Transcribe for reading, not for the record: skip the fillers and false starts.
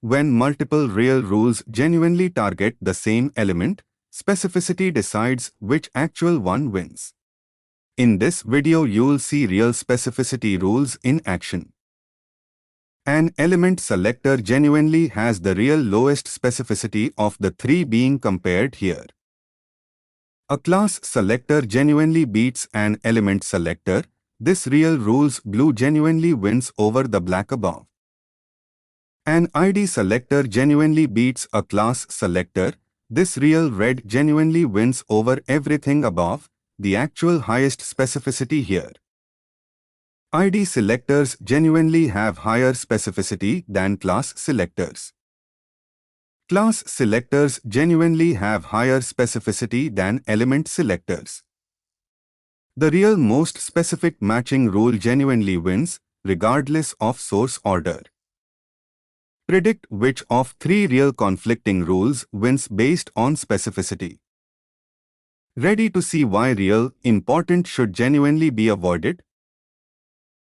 When multiple real rules genuinely target the same element, specificity decides which actual one wins. In this video you'll see real specificity rules in action. An element selector genuinely has the real lowest specificity of the three being compared here. A class selector genuinely beats an element selector. This real rules blue genuinely wins over the black above. An ID selector genuinely beats a class selector. This real red genuinely wins over everything above, the actual highest specificity here. ID selectors genuinely have higher specificity than class selectors. Class selectors genuinely have higher specificity than element selectors. The real most specific matching rule genuinely wins, regardless of source order. Predict which of three real conflicting rules wins based on specificity. Ready to see why real important should genuinely be avoided?